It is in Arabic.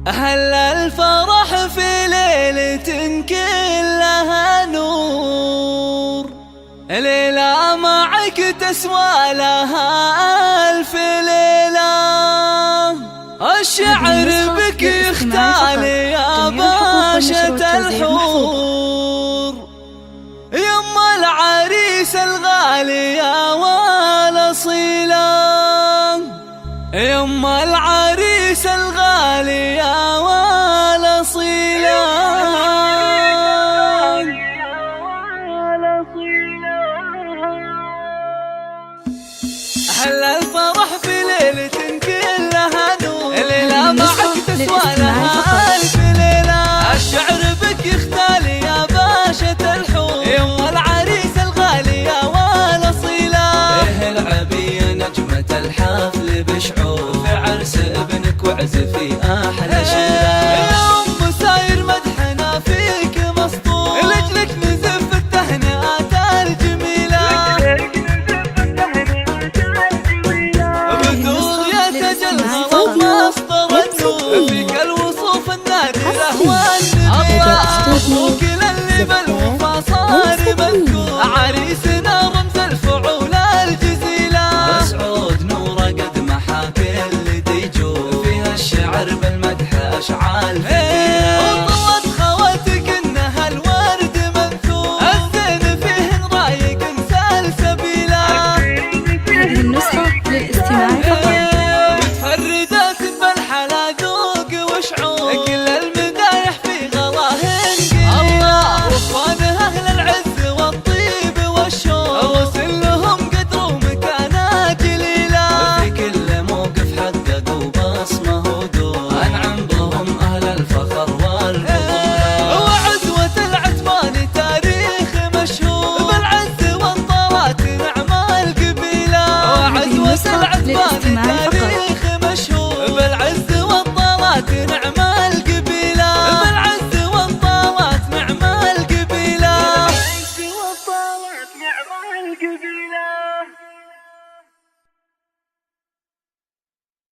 أهل الفرح في ليلة كلها نور، ليلة معك تسوى لها ألف ليلة. الشعر بك يختال يا باشا الحور، يما العريس الغالي يا والأصيلة، يما العريس الغالي يا والأصيلة. أهل الفرح في ليلة كلها نور، ليلة معك تسوى لها ألف ليلة. الشعر بك يختال يا باشا الحور، يما العريس الغالي يا والأصيلة. العبي يا نجمة الحفل بشعور، في عرس ابنك واعزفي أحلى شيلة. يا أم ساير مدحنا فيك مسطور، لجلك نزف التهنئات الجميلة. بدور يتجل غضب مسطر النور، فيك الوصوف النادرة والنبيلة. وكل اللي بالوفا صار مذكور، عريسنا رمز الفعول الجزيلة. مسعود نوره قد محاك اللي ديجور، فيها الشعر بالمدح أشعال ثقيلة. وطوت خواتك انها الورد منثور، الزين فيهن رايق سلسبيلة. هذه النسخة للاستماع فقط. متفردات بالحلا